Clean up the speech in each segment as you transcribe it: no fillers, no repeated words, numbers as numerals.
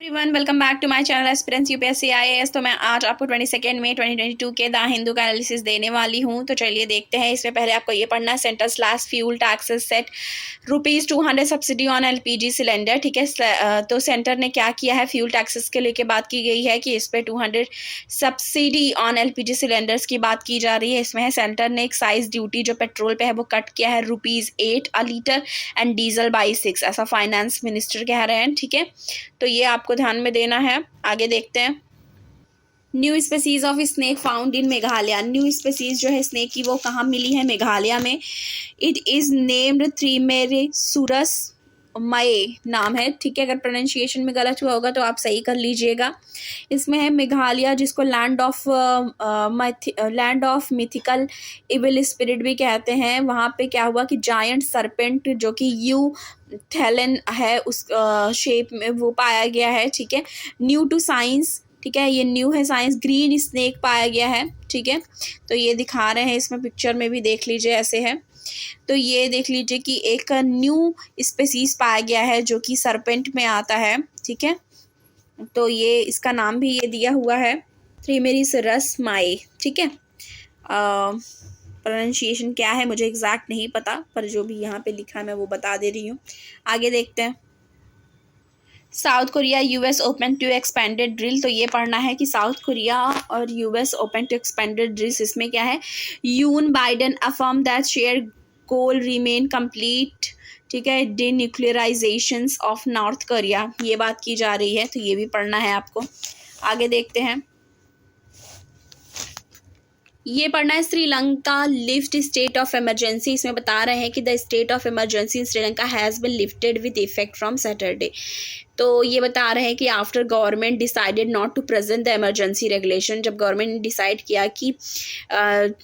Everyone welcome back to my channel aspirants UPSC IAS. तो मैं आज आपको 22 मई 2022 के द हिंदू का एनालिसिस देने वाली हूं। तो चलिए देखते हैं। इसमें पहले आपको ये पढ़ना है, centre slash fuel taxes set ₹200 subsidy on LPG cylinder. ठीक है, तो सेंटर ने क्या किया है, फ्यूल टैक्सेस के लेके बात की गई है कि इस पे 200 सब्सिडी ऑन एलपीजी सिलेंडर्स की बात की जा रही है। इसमें है सेंटर ने एक्साइज ड्यूटी जो पेट्रोल पे है वो कट किया है ₹8 अ लीटर एंड डीजल बाई 6, ऐसा फाइनेंस मिनिस्टर कह रहे हैं। ठीक है, तो ये आपको ध्यान में देना है। आगे देखते हैं। New species of snake found in Meghalaya. New species जो है स्नेक की वो कहाँ मिली है, मेघालय में। इट इज नेम्ड थ्रीमेरेसुरस मये नाम है। ठीक है, अगर प्रोनाउंसिएशन में गलत हुआ होगा तो आप सही कर लीजिएगा। इसमें है मेघालय, जिसको land of mythical evil spirit भी कहते हैं। वहाँ पे क्या हुआ कि जायंट सरपेंट जो कि यू थैलन है उस शेप में वो पाया गया है। ठीक है, न्यू टू साइंस, ठीक है, ये न्यू है साइंस। ग्रीन स्नेक पाया गया है। ठीक है, तो ये दिखा रहे हैं, इसमें पिक्चर में भी देख लीजिए, ऐसे है। तो ये देख लीजिए कि एक न्यू स्पेसीज पाया गया है जो कि सरपेंट में आता है। ठीक है, तो ये इसका नाम भी ये दिया हुआ है, थ्रीमेरिसरस माए। ठीक है, प्रोनाउंसिएशन क्या है मुझे एग्जैक्ट नहीं पता, पर जो भी यहाँ पे लिखा है मैं वो बता दे रही हूँ। आगे देखते हैं। South Korea US open to expanded drill. तो ये पढ़ना है कि साउथ कोरिया और US open to expanded drills. इसमें क्या है, Yoon Biden affirm that share goal remain complete. ठीक है, डीन्यूक्लियराइजेशन ऑफ नॉर्थ कोरिया, ये बात की जा रही है, तो ये भी पढ़ना है आपको। आगे देखते हैं। ये पढ़ना है Sri Lanka lift state of emergency. इसमें बता रहे हैं कि the state of emergency in Sri Lanka has been lifted with effect from Saturday. तो ये बता रहे हैं कि after government decided not to present the emergency regulation, जब गवर्नमेंट ने डिसाइड किया कि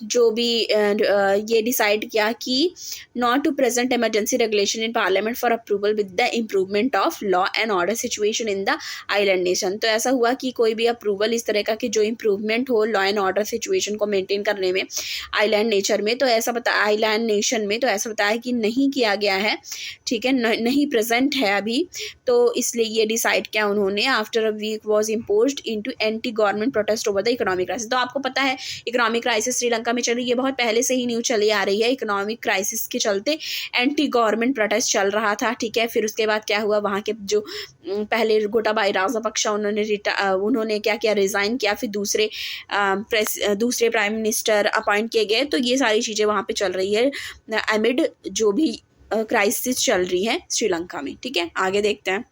जो भी ये डिसाइड किया कि not to present emergency regulation in parliament for approval with the improvement of law and order situation in the island nation. तो ऐसा हुआ कि कोई भी अप्रूवल इस तरह का कि जो इम्प्रूवमेंट हो लॉ एंड ऑर्डर सिचुएशन को मेंटेन करने में आइलैंड नेचर में, तो ऐसा आइलैंड नेशन में, तो ऐसा बताया कि नहीं किया गया है। ठीक है, नहीं प्रेजेंट है अभी, तो इसलिए ये डिसाइड किया उन्होंने। After a week was imposed into anti government protest over the economic crisis. तो आपको पता है इकोनॉमिक क्राइसिस श्रीलंका में चल रही है, बहुत पहले से ही न्यूज चली आ रही है। इकोनॉमिक क्राइसिस के चलते एंटी गवर्नमेंट प्रोटेस्ट चल रहा था। ठीक है, फिर उसके बाद क्या हुआ, वहाँ के जो पहले गोटाबाया राजपक्षा उन्होंने क्या किया, रिज़ाइन किया, फिर दूसरे प्राइम मिनिस्टर अपॉइंट किए गए। तो ये सारी चीज़ें वहाँ पे चल रही है एमिड जो भी क्राइसिस चल रही है श्रीलंका में। ठीक है, आगे देखते हैं।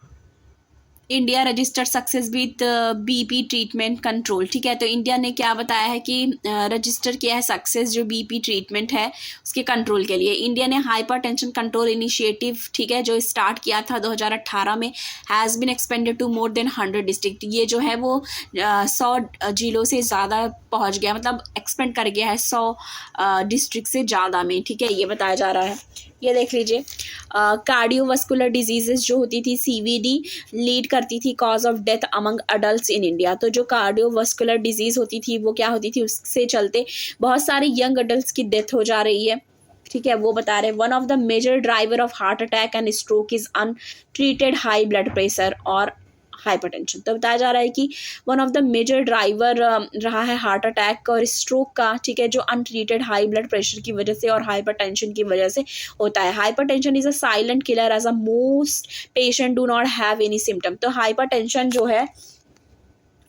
India registered success with BP treatment control. ठीक है, तो इंडिया ने क्या बताया है कि रजिस्टर किया है सक्सेस जो बीपी ट्रीटमेंट है उसके कंट्रोल के लिए। इंडिया ने हाइपरटेंशन कंट्रोल इनिशिएटिव, ठीक है, जो स्टार्ट किया था 2018 में, has been expanded to more than 100 district. ये जो है वो 100 जिलों से ज़्यादा पहुंच गया, मतलब एक्सपेंड कर गया है 100 डिस्ट्रिक्ट से ज़्यादा में। ठीक है, ये बताया जा रहा है। ये देख लीजिए, कार्डियोवास्कुलर डिजीजेस जो होती थी सीवीडी लीड करती थी cause of death among adults in India. तो जो कार्डियोवास्कुलर डिजीज़ होती थी वो क्या होती थी, उससे चलते बहुत सारे यंग अडल्ट्स की डेथ हो जा रही है। ठीक है, वो बता रहे हैं one of the major driver of heart attack and stroke is untreated high blood pressure और हाइपरटेंशन। तो बताया जा रहा है कि one of the major driver रहा है हार्ट अटैक और स्ट्रोक का। ठीक है, जो अनट्रीटेड हाई ब्लड प्रेशर की वजह से और हाइपरटेंशन की वजह से होता है। Hypertension is a silent killer as a most patient do not have any symptom. तो हाइपरटेंशन जो है,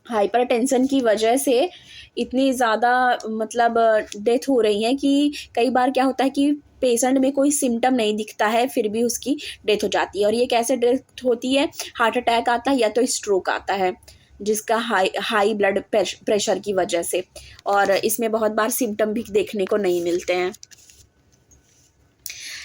हाइपरटेंशन की वजह से इतनी ज़्यादा मतलब डेथ हो रही है कि कई बार क्या होता है कि पेशेंट में कोई सिम्टम नहीं दिखता है फिर भी उसकी डेथ हो जाती है। और ये कैसे डेथ होती है, हार्ट अटैक आता है या तो स्ट्रोक आता है जिसका हाई ब्लड प्रेशर की वजह से, और इसमें बहुत बार सिम्टम भी देखने को नहीं मिलते हैं।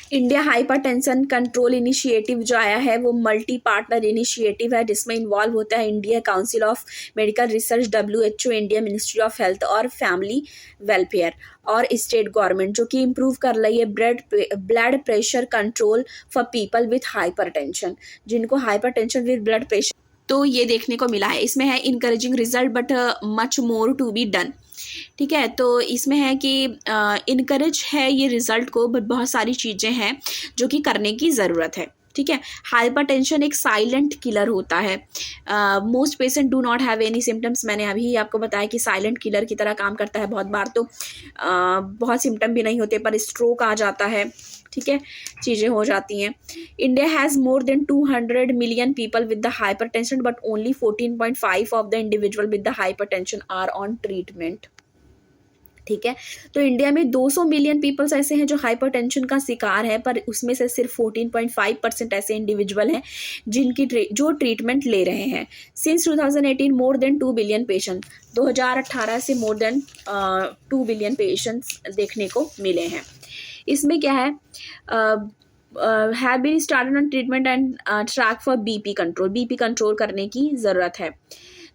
इंडिया हाइपरटेंशन कंट्रोल इनिशिएटिव जो आया है वो मल्टी पार्टनर इनिशिएटिव है, जिसमें इन्वॉल्व होता है India council of medical research, WHO, India ministry of health और फैमिली वेलफेयर और स्टेट गवर्नमेंट, जो कि इम्प्रूव कर रही है blood pressure control for people with hypertension, जिनको हाइपरटेंशन विद ब्लड प्रेशर। तो ये देखने को मिला है। इसमें है encouraging result but much more to be done. ठीक है, तो इसमें है कि इनकरेज है ये रिज़ल्ट को, बट बहुत सारी चीज़ें हैं जो कि करने की ज़रूरत है। ठीक है। हाइपरटेंशन एक साइलेंट किलर होता है। Most patient do not have any symptoms, मैंने अभी आपको बताया कि साइलेंट किलर की तरह काम करता है। बहुत बार तो बहुत सिम्टम भी नहीं होते पर स्ट्रोक आ जाता है, ठीक है, चीज़ें हो जाती हैं। India has more than 200 million people with the hypertension but only 14.5 of the individual with the hypertension are on treatment, ठीक है। तो इंडिया में 200 मिलियन पीपल्स ऐसे हैं जो हाइपरटेंशन का शिकार है, पर उसमें से सिर्फ 14.5% ऐसे इंडिविजुअल हैं जो ट्रीटमेंट ले रहे हैं। Since 2018 more than 2 billion patient, 2018 से मोर देन 2 बिलियन पेशेंट्स देखने को मिले हैं। इसमें क्या है, have been started on treatment and track for BP control, BP control करने की ज़रूरत है।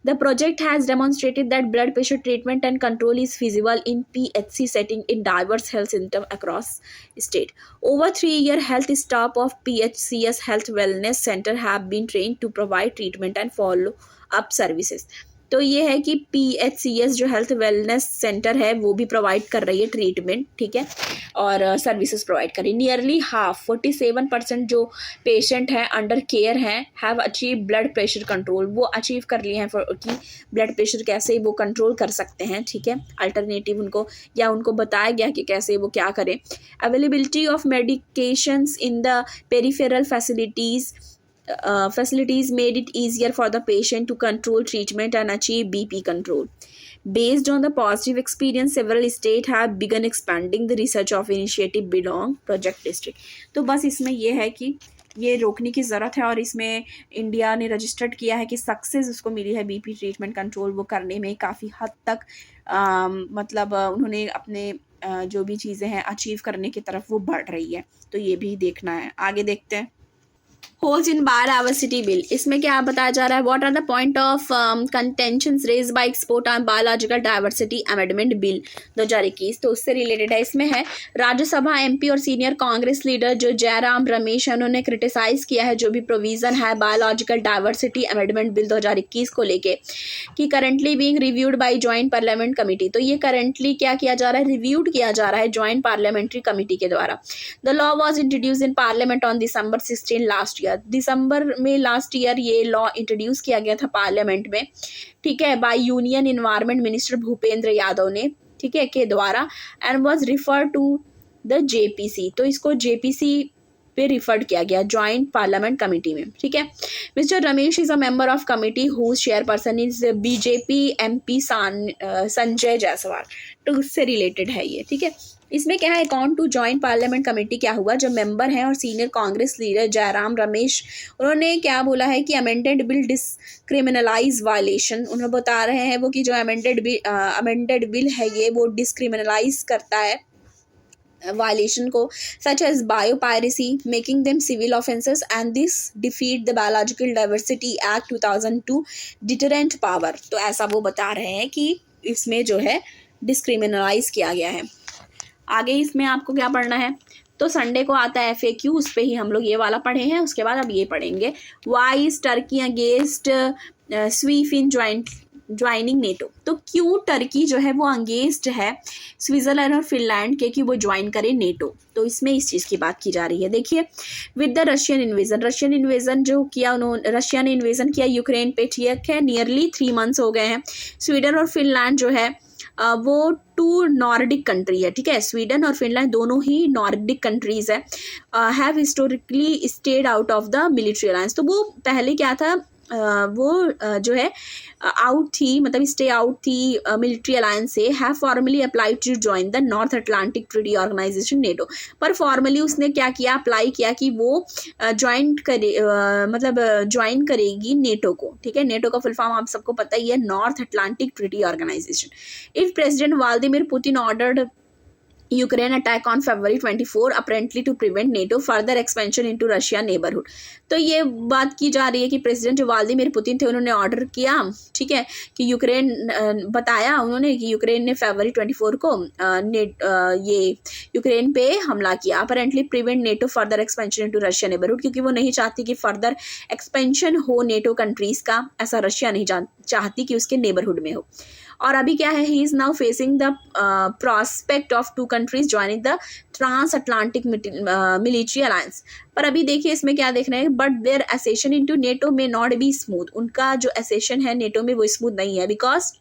The project has demonstrated that blood pressure treatment and control is feasible in PHC setting in diverse health systems across state. Over 3-year health staff of PHCS Health Wellness Center have been trained to provide treatment and follow-up services. तो ये है कि PHCS जो health wellness centre है वो भी provide कर रही है ट्रीटमेंट, ठीक है, और सर्विसेज प्रोवाइड कर रही है। नियरली हाफ 47% जो पेशेंट हैं अंडर केयर हैं have achieve blood pressure control, वो अचीव कर लिए हैं कि ब्लड प्रेशर कैसे वो कंट्रोल कर सकते हैं, ठीक है। अल्टरनेटिव उनको बताया गया कि कैसे वो क्या करें। Availability of medications in the peripheral facilities made it easier for the patient to control treatment and achieve BP control. Based on the positive experience, several states have begun expanding the research of initiative belong project district. तो बस इसमें ये है कि ये रोकने की ज़रूरत है और इसमें इंडिया ने रजिस्टर्ड किया है कि सक्सेस उसको मिली है बीपी ट्रीटमेंट कंट्रोल वो करने में काफ़ी हद तक, मतलब उन्होंने अपने जो भी चीज़ें हैं अचीव करने की तरफ वो बढ़ रही है। तो ये भी देखना है। आगे देखते हैं। होल्स इन बायोडाइवर्सिटी बिल, इसमें क्या बताया जा रहा है, what are the point of contentions raise by export on biological diversity amendment bill 2021। तो उससे रिलेटेड है। इसमें है राज्यसभा एमपी और सीनियर कांग्रेस लीडर जो जयराम रमेश है उन्होंने क्रिटिसाइज किया है जो भी प्रोविजन है बायोलॉजिकल डाइवर्सिटी अमेंडमेंट बिल 2021 को लेके कि currently being reviewed by joint parliament committee. तो ये करंटली क्या किया जा रहा है, रिव्यूड किया जा रहा है जॉइंट पार्लियामेंट्री कमेटी के द्वारा। The law was introduce in parliament on December 16 last year, दिसंबर में लास्ट ईयर ये लॉ इंट्रोड्यूस किया गया था पार्लियामेंट में, ठीक है, by union environment minister Bhupender Yadav ने, ठीक है, के द्वारा, and was refer to the JPC. तो इसको जेपीसी पे रिफर्ड किया गया जॉइंट पार्लियामेंट कमेटी में, ठीक है। Mister Ramesh is a member of committee whose chairperson is BJP MP Sanjay Jaiswal. तो उससे रिलेटेड है ये, ठीक है। इसमें क्या है, account to joint parliament committee क्या हुआ, जो मेंबर हैं और सीनियर कांग्रेस लीडर जयराम रमेश उन्होंने क्या बोला है कि अमेंडेड बिल डिस्क्रिमिनलाइज वायलेशन, उन्होंने बता रहे हैं वो कि जो अमेंडेड बिल है ये वो डिस्क्रिमिनलाइज करता है violation को such as biopiracy making them civil offences and this defeat the Biological Diversity Act 2002 deterrent power। तो ऐसा वो बता रहे हैं कि इसमें जो है डिस्क्रिमिनलाइज किया गया है। आगे इसमें आपको क्या पढ़ना है, तो संडे को आता है FAQ, उस पर ही हम लोग ये वाला पढ़े हैं। उसके बाद अब ये पढ़ेंगे वाई इज टर्की अगेंस्ट स्वीफ इन ज्वाइनिंग नेटो। तो क्यों टर्की जो है वो अंगेंस्ट है स्विट्जरलैंड और फिनलैंड के कि वो ज्वाइन करे नेटो। तो इसमें इस चीज़ की बात की जा रही है। देखिए, विद द रशियन इन्वेजन जो किया उन्होंने, रशिया ने इन्वेजन किया यूक्रेन पे, ठीक है, नियरली 3 months हो गए हैं। स्वीडन और फिनलैंड जो है वो 2 नॉर्डिक कंट्री है, ठीक है, स्वीडन और फिनलैंड दोनों ही नॉर्डिक कंट्रीज है, have historically stayed out of the military alliance. तो वो पहले क्या था, वो जो है आउट थी, मतलब स्टे आउट थी मिलिट्री अलायंस से, have formally applied to join the North Atlantic Treaty Organization NATO. पर फॉर्मली उसने क्या किया, अप्लाई किया कि वो ज्वाइन करेगी नेटो को, ठीक है। नेटो का फुल फॉर्म आप सबको पता ही है, North Atlantic Treaty Organization. If president Vladimir Putin ordered Ukraine attack on February 24 apparently to prevent NATO further expansion into Russia neighbourhood. तो ये बात की जा रही है कि प्रेसिडेंट जो व्लादिमीर पुतिन थे उन्होंने ऑर्डर किया, ठीक है, कि यूक्रेन बताया उन्होंने कि यूक्रेन ने February 24 को ये यूक्रेन पे हमला किया, apparently prevent NATO further expansion into Russia neighbourhood, क्योंकि वो नहीं चाहती कि फर्दर एक्सपेंशन हो नेटो कंट्रीज का, ऐसा रशिया नहीं चाहती कि उसके नेबरहुड में हो। और अभी क्या है, he is now facing the prospect of 2 countries joining the trans Atlantic military alliance पर अभी देखिए इसमें क्या देख रहे हैं, but their accession into NATO में नॉट बी स्मूथ, उनका जो एसेशन है नेटो में वो स्मूथ नहीं है, बिकॉज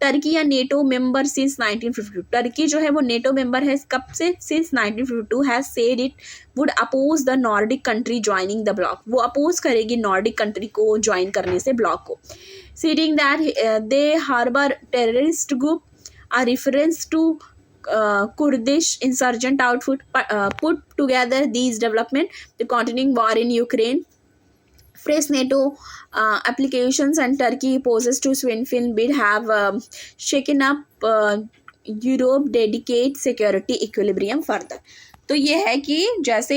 टर्की या नेटो मेंबर सिंस 1952, टर्की जो है वो नेटो मेंबर है कब से, since 1952, has said it would oppose the Nordic country joining the bloc, वो अपोज करेगी नॉर्डिक कंट्री को ज्वाइन करने से ब्लॉक को, citing that they harbour terrorist group, a reference to Kurdish insurgent outfit put together these development, the continuing war in Ukraine, fresh NATO applications and Turkey poses to Swinfin bid have shaken up Europe dedicate security equilibrium further. तो ये है कि जैसे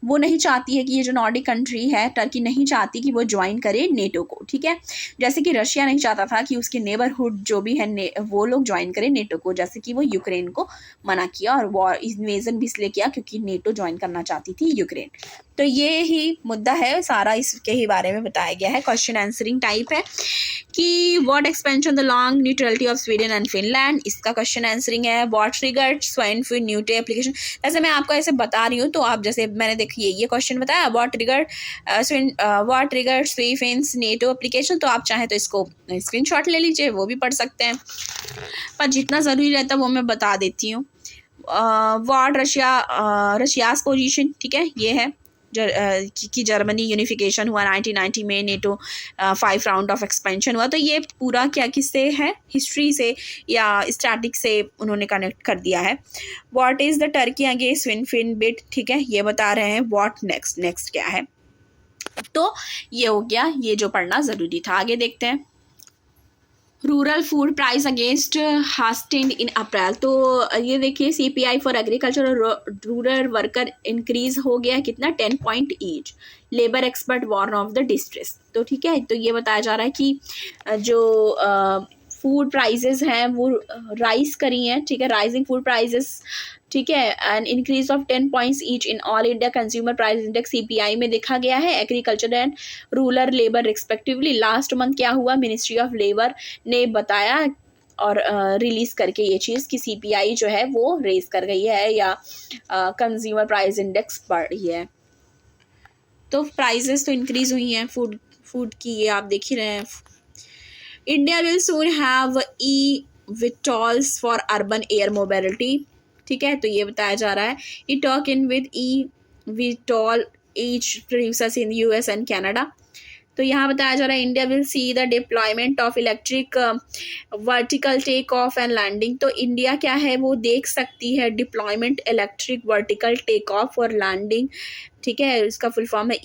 वो नहीं चाहती है कि ये जो नॉर्डिक कंट्री है टर्की नहीं चाहती कि वो ज्वाइन करे नेटो को, ठीक है, जैसे कि रशिया नहीं चाहता था कि उसके नेबरहुड जो भी है वो लोग ज्वाइन करें नेटो को, जैसे कि वो यूक्रेन को मना किया और वॉर इन्वेजन भी इसलिए किया क्योंकि नेटो ज्वाइन करना चाहती थी यूक्रेन। तो ये ही मुद्दा है, सारा इसके ही बारे में बताया गया है, क्वेश्चन आंसरिंग टाइप है कि what expansion the long neutrality of Sweden and Finland, इसका क्वेश्चन आंसरिंग है। व्हाट ट्रिगर्ड स्वाइन-फ्लू न्यूटे एप्लीकेशन, ऐसे मैं आपको ऐसे बता रही हूँ तो आप जैसे मैंने देखिए ये क्वेश्चन बताया व्हाट ट्रिगर्ड स्वीफिन्स नेटो एप्लीकेशन, तो आप चाहें तो इसको स्क्रीनशॉट ले लीजिए, वो भी पढ़ सकते हैं, पर जितना ज़रूरी रहता है वो मैं बता देती हूँ। व्हाट रशियाज पोजीशन, ठीक है, ये है कि जर्मनी यूनिफिकेशन हुआ 1990 में, नेटो 5 राउंड ऑफ एक्सपेंशन हुआ, तो ये पूरा क्या किससे है, हिस्ट्री से या स्टैटिक से उन्होंने कनेक्ट कर दिया है। What is the Turkey against स्विनफिन बिड, ठीक है, ये बता रहे हैं। व्हाट नेक्स्ट क्या है, तो ये हो गया, ये जो पढ़ना ज़रूरी था। आगे देखते हैं। Rural food price against hastened in April, तो ये देखिए CPI फॉर एग्रीकल्चर और रूरल वर्कर इंक्रीज हो गया कितना, 10 point each, labour expert warn of the distress, तो ठीक है, तो ये बताया जा रहा है कि जो फूड प्राइजेस हैं वो राइज करी हैं, ठीक है, राइजिंग फूड प्राइजेस, ठीक है, and increase of 10 points each in all India consumer price index CPI में देखा गया है, agriculture and rural labour respectively. Last month क्या हुआ, मिनिस्ट्री ऑफ लेबर ने बताया और रिलीज़ करके ये चीज़ कि CPI जो है वो रेज कर गई है या कंज्यूमर प्राइस इंडेक्स बढ़ रही है, तो प्राइजेस तो इंक्रीज हुई हैं फूड की, ये आप देख ही रहे हैं। India will soon have eVTOLs for urban air mobility, ठीक है, तो ये बताया जा रहा है। ई talking with eVTOL each producers in US and Canada, तो यहाँ बताया जा रहा है India will see the deployment of electric vertical take off and landing, तो इंडिया क्या है वो देख सकती है deployment electric vertical take off और लैंडिंग, ठीक है, इसका फुल फॉर्म है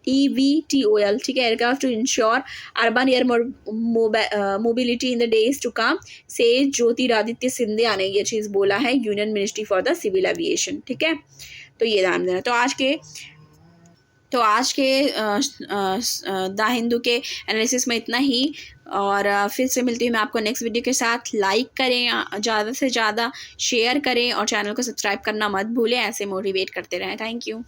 eVTOL, ठीक है, aircraft to ensure urban air mobility in the days to come, से ज्योतिरादित्य सिंधिया ने ये चीज़ बोला है, union ministry for the civil aviation, ठीक है, तो ये ध्यान देना। तो आज के द हिंदू के एनालिसिस में इतना ही, और फिर से मिलती हूँ मैं आपको नेक्स्ट वीडियो के साथ। लाइक करें, ज़्यादा से ज़्यादा शेयर करें और चैनल को सब्सक्राइब करना मत भूलें, ऐसे मोटिवेट करते रहें। Thank you.